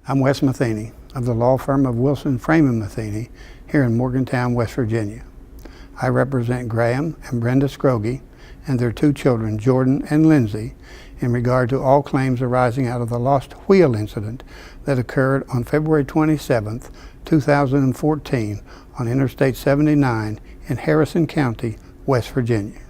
I'm Wes Matheny of the law firm of Wilson, Frame and Matheny here in Morgantown, West Virginia. I represent Graham and Brenda Scroggie and their two children, Jordan and Lindsay, in regard to all claims arising out of the lost wheel incident that occurred on February 27, 2014 on Interstate 79 in Harrison County, West Virginia.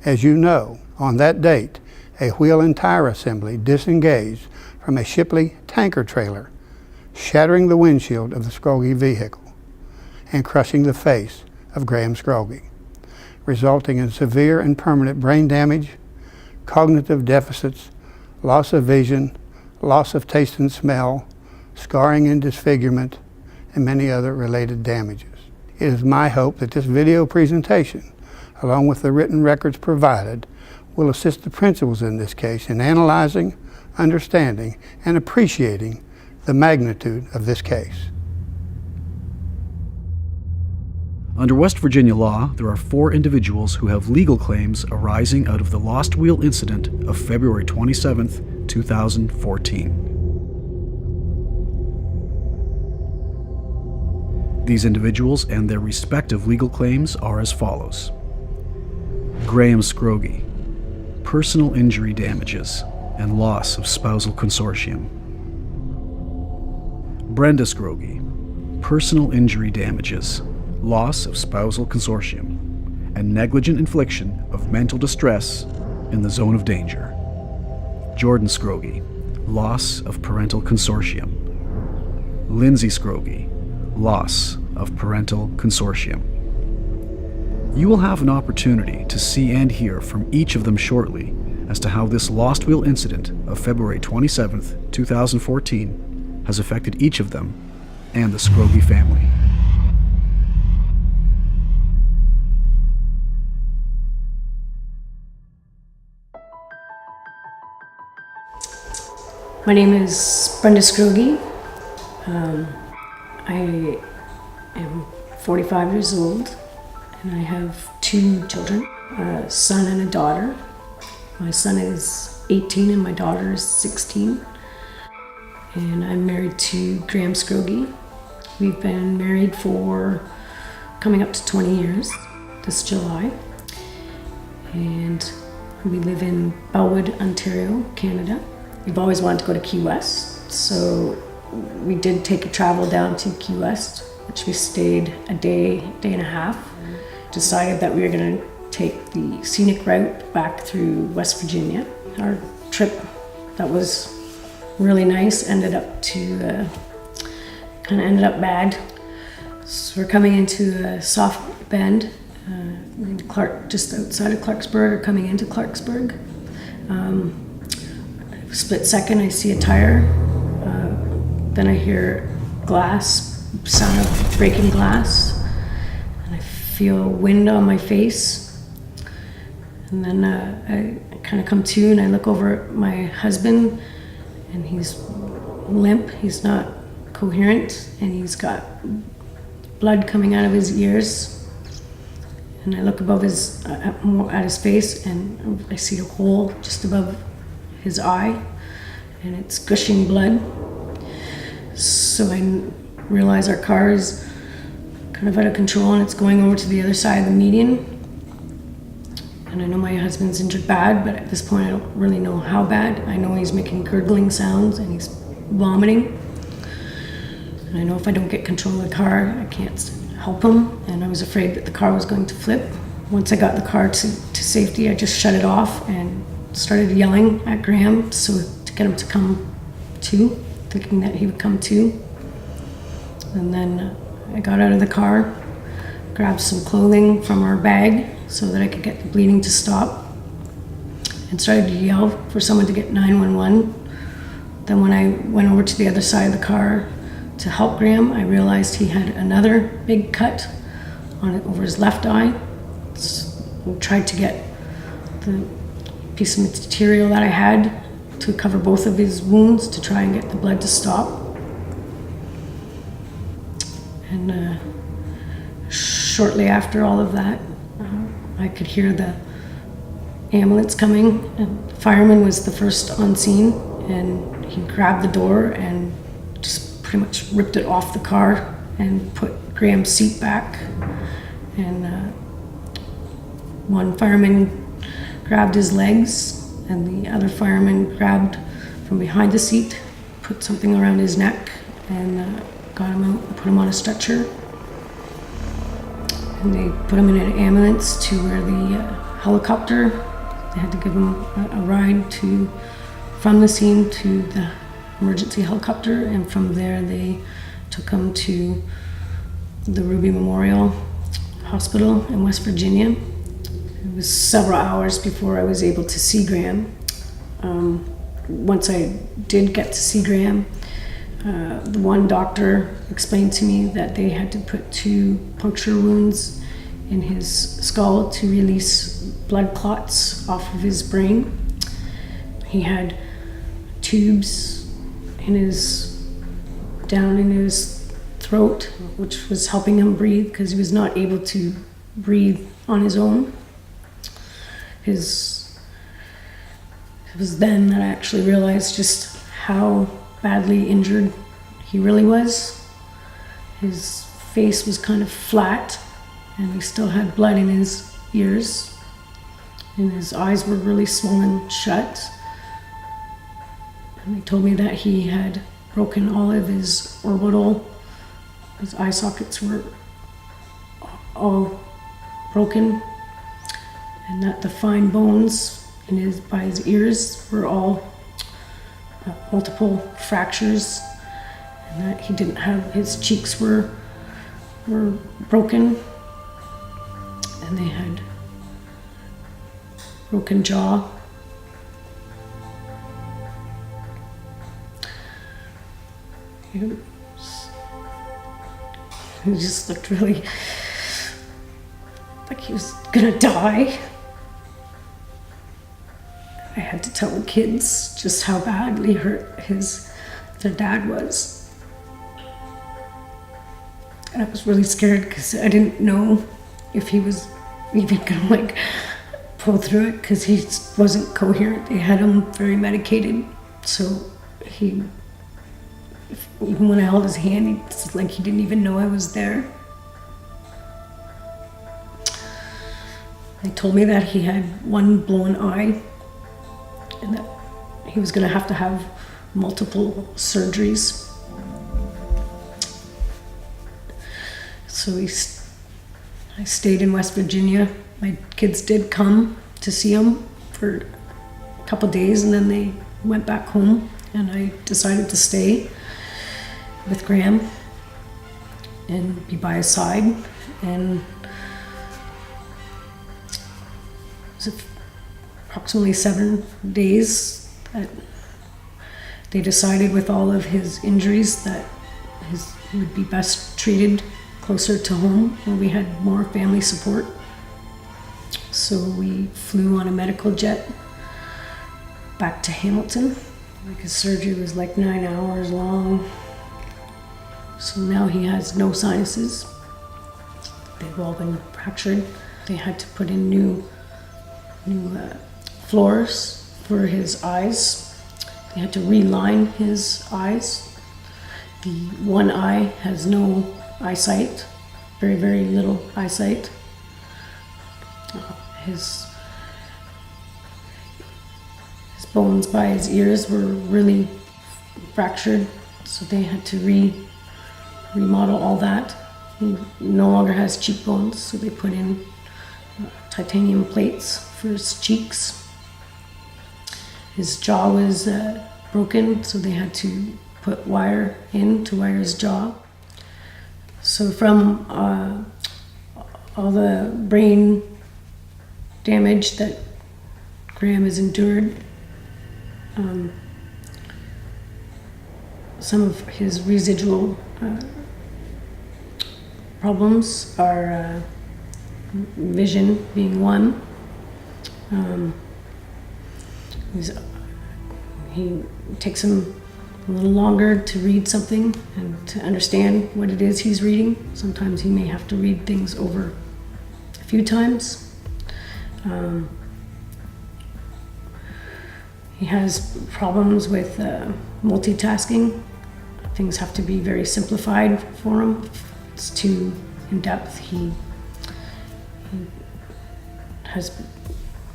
As you know, on that date, a wheel and tire assembly disengaged from a Shipley tanker trailer, shattering the windshield of the Scroggie vehicle and crushing the face of Graham Scroggie, resulting in severe and permanent brain damage, cognitive deficits, loss of vision, loss of taste and smell, scarring and disfigurement, and many other related damages. It is my hope that this video presentation, along with the written records provided, will assist the principals in this case in analyzing, understanding, and appreciating the magnitude of this case. Under West Virginia law, there are 4 individuals who have legal claims arising out of the lost wheel incident of February 27, 2014. These individuals and their respective legal claims are as follows. Graham Scroggie, personal injury damages and loss of spousal consortium. Brenda Scroggie, personal injury damages, loss of spousal consortium, and negligent infliction of mental distress in the zone of danger. Jordan Scroggie, loss of parental consortium. Lindsay Scroggie, loss of parental consortium. You will have an opportunity to see and hear from each of them shortly as to how this lost wheel incident of February 27, 2014 has affected each of them and the Scroggie family. My name is Brenda Scroggie. I am 45 years old and I have 2 children, a son and a daughter. My son is 18 and my daughter is 16. And I'm married to Graham Scroggie. We've been married for coming up to 20 years this July. And we live in Bellwood, Ontario, Canada. We've always wanted to go to Key West, so we did take a travel down to Key West, which we stayed a day and a half. Decided that we were going to take the scenic route back through West Virginia. Our trip that was really nice ended up bad. So we're coming into a soft bend, just outside of Clarksburg, or coming into Clarksburg. Split second, I see a tire. Then I hear glass, sound of breaking glass. And I feel wind on my face. And then I kind of come to and I look over at my husband and he's limp, he's not coherent, and he's got blood coming out of his ears. And I look above at his face and I see a hole just above his eye and it's gushing blood. So I realize our car is kind of out of control and it's going over to the other side of the median. And I know my husband's injured bad, but at this point I don't really know how bad. I know he's making gurgling sounds and he's vomiting. And I know if I don't get control of the car, I can't help him. And I was afraid that the car was going to flip. Once I got the car to safety, I just shut it off and started yelling at Graham to get him to come to, thinking that he would come to. And then I got out of the car, grabbed some clothing from our bag so that I could get the bleeding to stop, and started to yell for someone to get 911. Then when I went over to the other side of the car to help Graham, I realized he had another big cut over his left eye. So I tried to get the piece of material that I had to cover both of his wounds to try and get the blood to stop. And shortly after all of that, I could hear the ambulance coming, and the fireman was the first on scene, and he grabbed the door and just pretty much ripped it off the car and put Graham's seat back. And one fireman grabbed his legs, and the other fireman grabbed from behind the seat, put something around his neck, and got him out and put him on a stretcher. And they put him in an ambulance to where the helicopter, they had to give him a ride from the scene to the emergency helicopter, and from there they took him to the Ruby Memorial Hospital in West Virginia. It was several hours before I was able to see Graham. Once I did get to see Graham, the one doctor explained to me that they had to put 2 puncture wounds in his skull to release blood clots off of his brain. He had tubes down in his throat, which was helping him breathe because he was not able to breathe on his own. It was then that I actually realized just how badly injured he really was. His face was kind of flat, and he still had blood in his ears, and his eyes were really swollen shut. And they told me that he had broken all of his eye sockets were all broken, and that the fine bones by his ears were all multiple fractures, and that he didn't have, his cheeks were broken, and they had broken jaw. He just looked really like he was gonna die. I had to tell the kids just how badly hurt their dad was. And I was really scared because I didn't know if he was even gonna pull through it, because he wasn't coherent. They had him very medicated, so even when I held his hand, it's like he didn't even know I was there. They told me that he had one blown eye, and that he was going to have multiple surgeries. So I stayed in West Virginia. My kids did come to see him for a couple days, and then they went back home, and I decided to stay with Graham and be by his side. And it was approximately 7 days that they decided, with all of his injuries, that he would be best treated closer to home where we had more family support. So we flew on a medical jet back to Hamilton. His surgery was 9 hours long. So now he has no sinuses. They've all been fractured. They had to put in new floors for his eyes. They had to reline his eyes. The one eye has no eyesight, very, very little eyesight. His bones by his ears were really fractured, so they had to remodel all that. He no longer has cheekbones, so they put in titanium plates for his cheeks. His jaw was broken, so they had to put wire in to wire his jaw. So from all the brain damage that Graham has endured, some of his residual problems are vision being one. He takes him a little longer to read something and to understand what it is he's reading. Sometimes he may have to read things over a few times. He has problems with multitasking. Things have to be very simplified for him. It's too in-depth. He has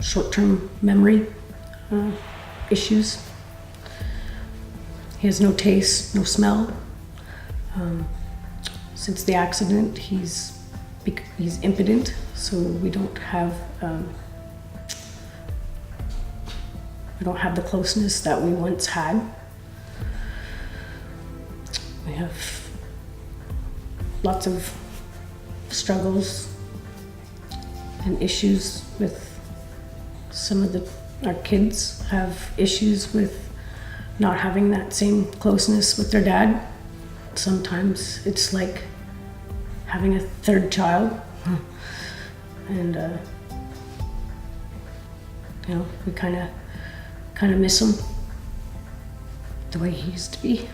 short-term memory issues. He has no taste, no smell. Since the accident, he's impotent, so we don't have the closeness that we once had. We have lots of struggles and issues with our kids have issues with not having that same closeness with their dad. Sometimes it's like having a third child. And we kind of miss him the way he used to be.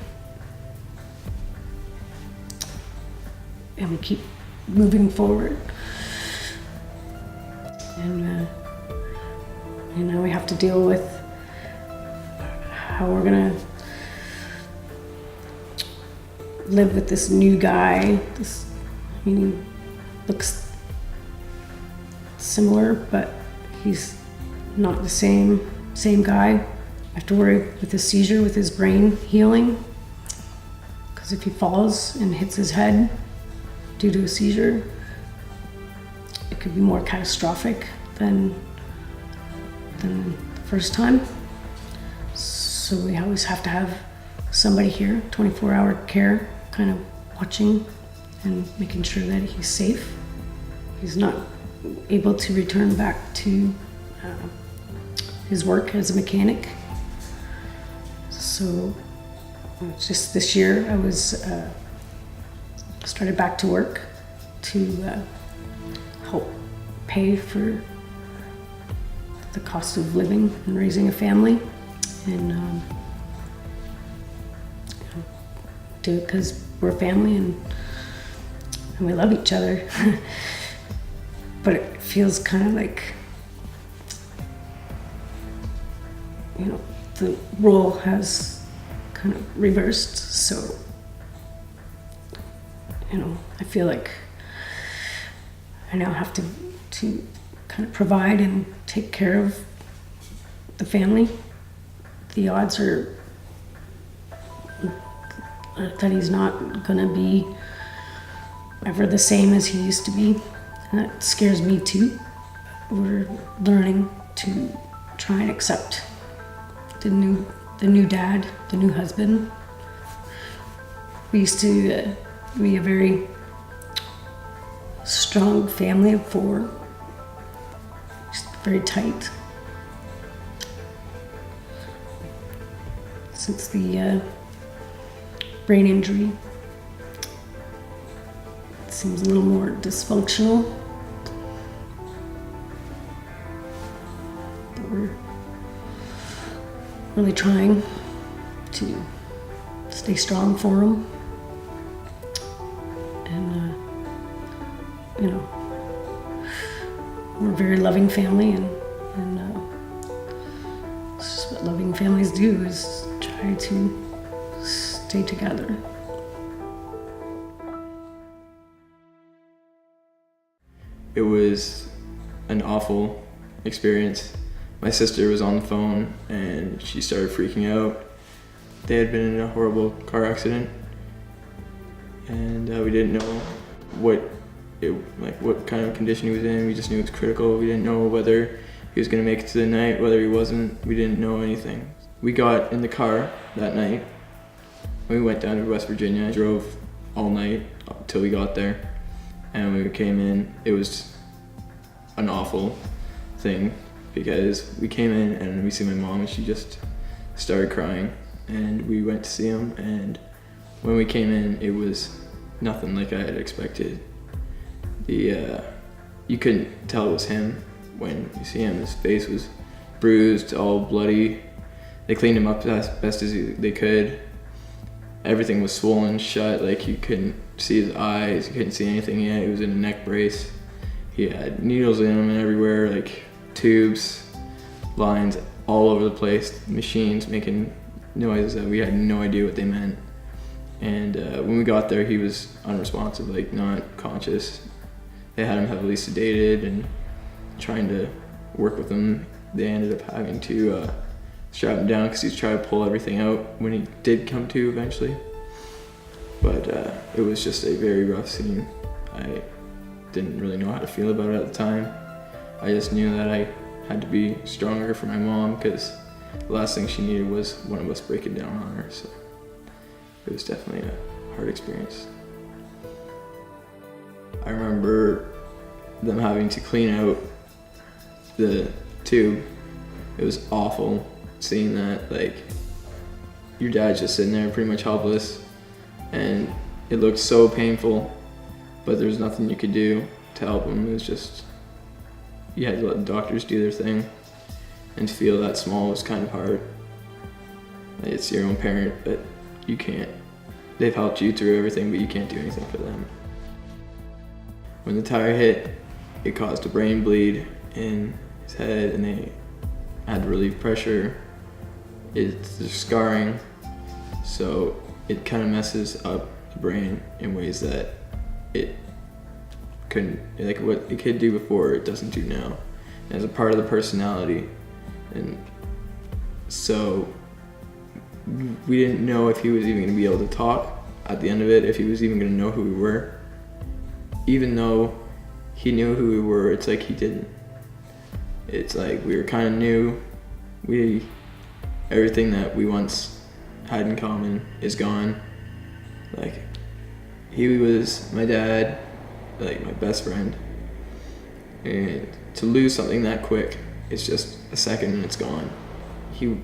And we keep moving forward. And now we have to deal with how we're gonna live with this new guy. He looks similar, but he's not the same guy. I have to worry with his seizure, with his brain healing, because if he falls and hits his head due to a seizure, it could be more catastrophic than the first time. So we always have to have somebody here, 24-hour care, kind of watching and making sure that he's safe. He's not able to return back to his work as a mechanic. So just this year I was started back to work to help pay for the cost of living and raising a family, and do it because we're family and we love each other. But it feels kind of like, the role has kind of reversed. So, I feel like I now have to kind of provide and take care of the family. The odds are that he's not gonna be ever the same as he used to be, and that scares me too. We're learning to try and accept the new dad, the new husband. We used to be a very strong family of 4, just very tight. Since the brain injury, it seems a little more dysfunctional. But we're really trying to stay strong for him. And, we're a very loving family, and it's just what loving families do, is try to stay together. It was an awful experience. My sister was on the phone and she started freaking out. They had been in a horrible car accident, and we didn't know what kind of condition he was in. We just knew it was critical. We didn't know whether he was going to make it to the night, whether he wasn't. We didn't know anything. We got in the car that night. We went down to West Virginia, drove all night until we got there. And when we came in, it was an awful thing, because we came in and we see my mom and she just started crying, and we went to see him, and when we came in, it was nothing like I had expected. You couldn't tell it was him when you see him. His face was bruised, all bloody. They cleaned him up as best as they could. Everything was swollen shut, like you couldn't see his eyes, you couldn't see anything yet. He was in a neck brace. He had needles in him and everywhere, like tubes, lines all over the place, machines making noises that we had no idea what they meant. And when we got there, he was unresponsive, like not conscious. They had him heavily sedated, and trying to work with him, they ended up having to strap him down because he's trying to pull everything out when he did come to eventually. But it was just a very rough scene. I didn't really know how to feel about it at the time. I just knew that I had to be stronger for my mom, because the last thing she needed was one of us breaking down on her. So it was definitely a hard experience. I remember them having to clean out the tube. It was awful seeing that, like, your dad's just sitting there pretty much helpless, and it looked so painful, but there was nothing you could do to help him. It was just, you had to let the doctors do their thing, and to feel that small was kind of hard. Like, it's your own parent, but you can't. They've helped you through everything, but you can't do anything for them. When the tire hit, it caused a brain bleed in his head, and they had to relieve pressure. There's scarring, so it kind of messes up the brain in ways that it couldn't, like what it could do before, it doesn't do now. And it's a part of the personality, and so we didn't know if he was even going to be able to talk at the end of it, if he was even going to know who we were. Even though he knew who we were, it's like he didn't. It's like we were kind of new. Everything that we once had in common is gone. Like, he was my dad, like my best friend. And to lose something that quick, it's just a second and it's gone. He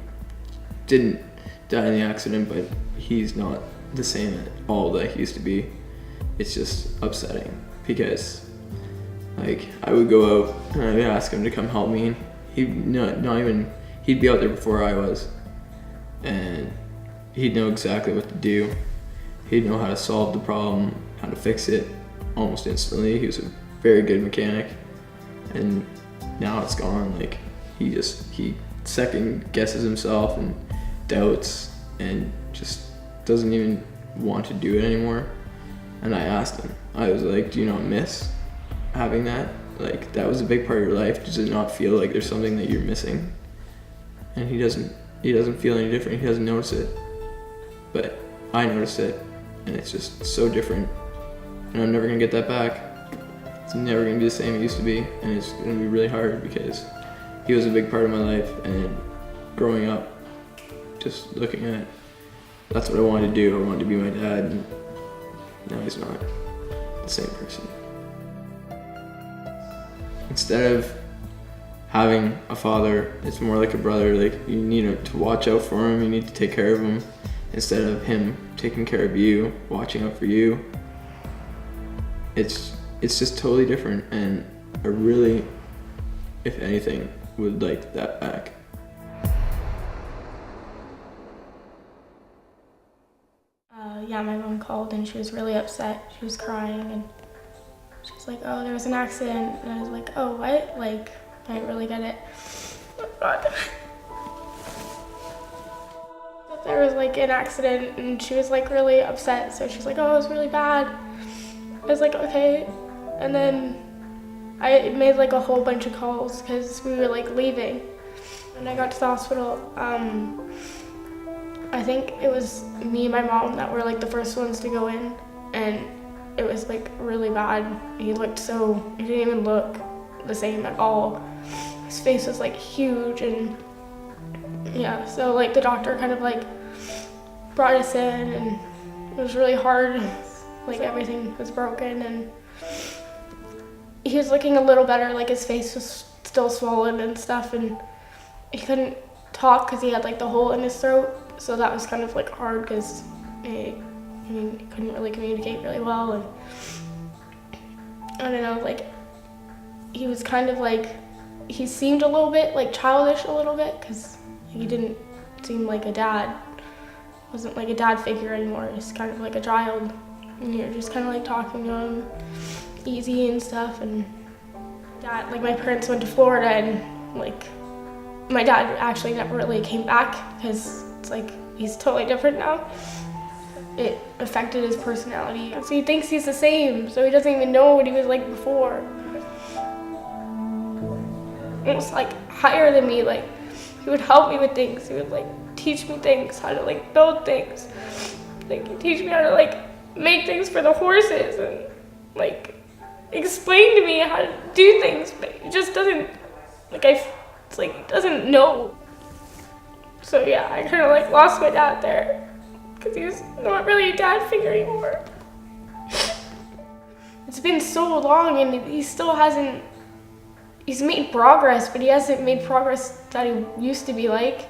didn't die in the accident, but he's not the same at all that he used to be. It's just upsetting, because like I would go out and I would ask him to come help me. He'd be out there before I was, and he'd know exactly what to do. He'd know how to solve the problem, how to fix it almost instantly. He was a very good mechanic, and now it's gone. Like, he second guesses himself and doubts and just doesn't even want to do it anymore. And I asked him, I was like, do you not miss having that? Like, that was a big part of your life. Does it not feel like there's something that you're missing? And he doesn't feel any different. He doesn't notice it. But I noticed it, and it's just so different. And I'm never gonna get that back. It's never gonna be the same it used to be, and it's gonna be really hard because he was a big part of my life. And growing up, just looking at, that's what I wanted to do. I wanted to be my dad, and now he's not the same person. Instead of having a father, it's more like a brother. Like, you need to watch out for him, you need to take care of him, instead of him taking care of you, watching out for you. It's just totally different, and I really, if anything, would like that back. Yeah, my mom called and she was really upset. She was crying and she was like, oh, there was an accident. And I was like, oh, what? Like, I didn't really get it. Oh, God. That there was like an accident, and she was like really upset. So she's like, oh, it was really bad. I was like, okay. And then I made like a whole bunch of calls because we were like leaving. When I got to the hospital, I think it was me and my mom that were like the first ones to go in, and it was like really bad. He didn't even look the same at all. His face was like huge, and yeah, so like the doctor kind of like brought us in, and it was really hard. Like, everything was broken, and he was looking a little better. Like, his face was still swollen and stuff, and he couldn't talk because he had like the hole in his throat. So that was kind of like hard because he couldn't really communicate really well, and I don't know, like, he was kind of like, he seemed a little bit like childish a little bit because he didn't seem like a dad. Wasn't like a dad figure anymore. He's kind of like a child, and you're just kind of like talking to him easy and stuff. And dad, like, my parents went to Florida, and like my dad actually never really came back because it's like he's totally different now. It affected his personality. So he thinks he's the same, so he doesn't even know what he was like before. Almost like higher than me, like he would help me with things. He would like teach me things, how to like build things. Like he'd teach me how to like make things for the horses and like explain to me how to do things, but he just doesn't, like it's like he doesn't know. So yeah, I kind of like lost my dad there because he's not really a dad figure anymore. It's been so long and he still hasn't, he's made progress, but he hasn't made progress that he used to be like.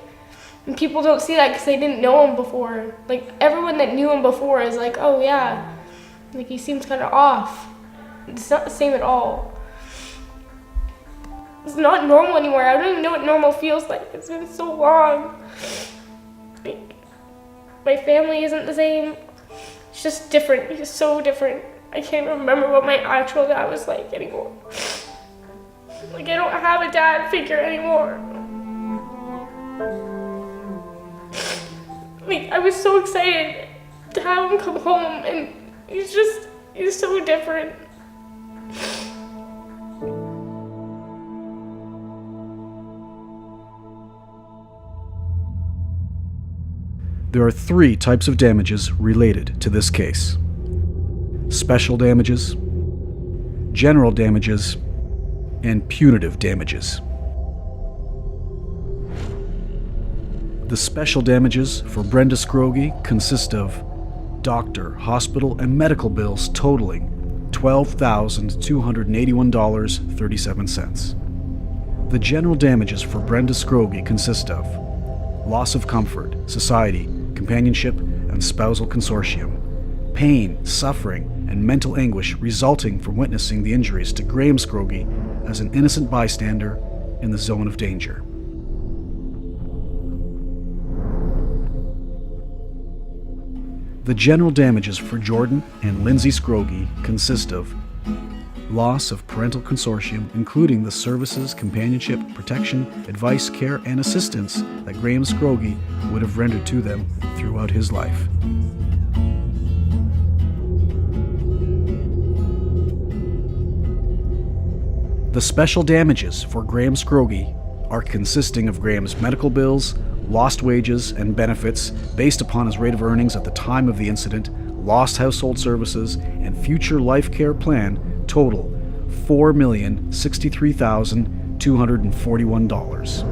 And people don't see that because they didn't know him before. Like everyone that knew him before is like, oh yeah, like he seems kind of off. It's not the same at all. It's not normal anymore. I don't even know what normal feels like. It's been so long. Like, my family isn't the same. It's just different. He's so different. I can't even remember what my actual dad was like anymore. Like I don't have a dad figure anymore. Like I was so excited to have him come home and he's so different. There are 3 types of damages related to this case: special damages, general damages, and punitive damages. The special damages for Brenda Scroggie consist of doctor, hospital, and medical bills totaling $12,281.37. The general damages for Brenda Scroggie consist of loss of comfort, society, companionship, and spousal consortium, pain, suffering, and mental anguish resulting from witnessing the injuries to Graham Scroggie as an innocent bystander in the zone of danger. The general damages for Jordan and Lindsay Scroggie consist of loss of parental consortium, including the services, companionship, protection, advice, care, and assistance that Graham Scroggie would have rendered to them throughout his life. The special damages for Graham Scroggie are consisting of Graham's medical bills, lost wages and benefits based upon his rate of earnings at the time of the incident, lost household services, and future life care plan total $4,063,241.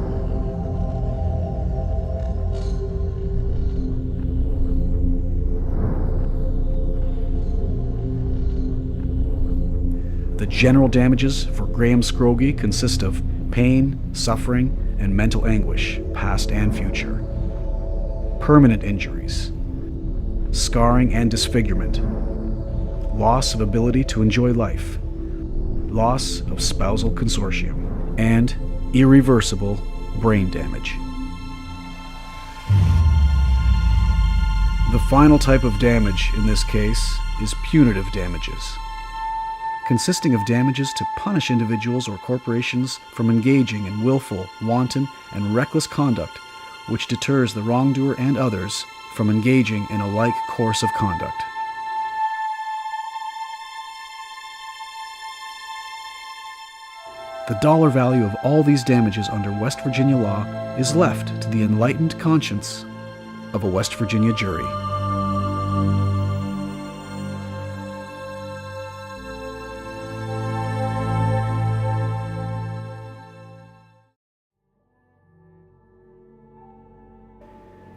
The general damages for Graham Scroggie consist of pain, suffering, and mental anguish, past and future, permanent injuries, scarring and disfigurement, loss of ability to enjoy life, loss of spousal consortium, and irreversible brain damage. The final type of damage in this case is punitive damages, consisting of damages to punish individuals or corporations from engaging in willful, wanton, and reckless conduct which deters the wrongdoer and others from engaging in a like course of conduct. The dollar value of all these damages under West Virginia law is left to the enlightened conscience of a West Virginia jury.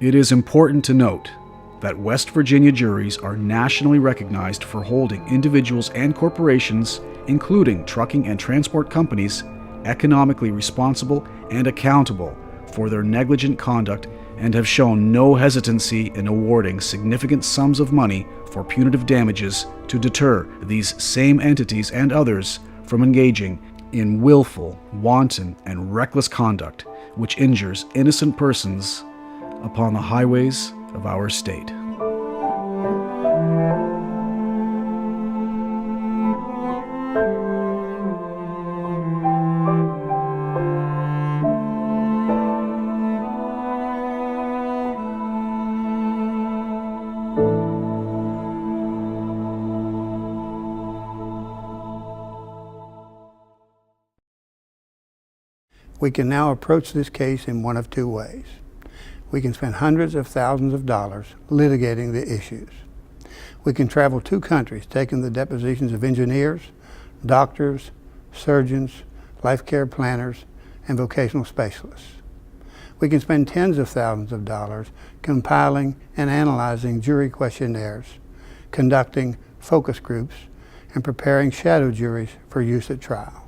It is important to note that West Virginia juries are nationally recognized for holding individuals and corporations, including trucking and transport companies, economically responsible and accountable for their negligent conduct, and have shown no hesitancy in awarding significant sums of money for punitive damages to deter these same entities and others from engaging in willful, wanton, and reckless conduct which injures innocent persons upon the highways of our state. We can now approach this case in one of two ways. We can spend hundreds of thousands of dollars litigating the issues. We can travel 2 countries, taking the depositions of engineers, doctors, surgeons, life care planners, and vocational specialists. We can spend tens of thousands of dollars compiling and analyzing jury questionnaires, conducting focus groups, and preparing shadow juries for use at trial.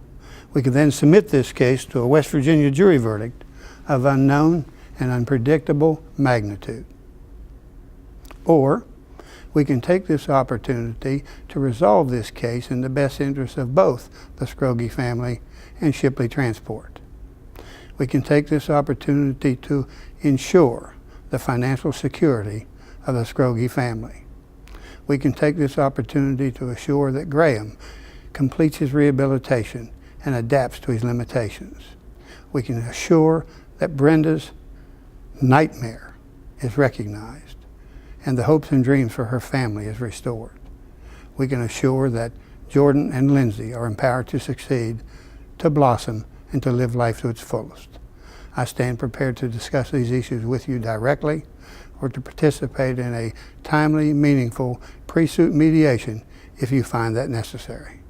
We can then submit this case to a West Virginia jury verdict of unknown and unpredictable magnitude. Or we can take this opportunity to resolve this case in the best interest of both the Scroggie family and Shipley Transport. We can take this opportunity to ensure the financial security of the Scroggie family. We can take this opportunity to assure that Graham completes his rehabilitation and adapts to his limitations. We can assure that Brenda's nightmare is recognized and the hopes and dreams for her family is restored. We can assure that Jordan and Lindsay are empowered to succeed, to blossom, and to live life to its fullest. I stand prepared to discuss these issues with you directly or to participate in a timely, meaningful pre-suit mediation if you find that necessary.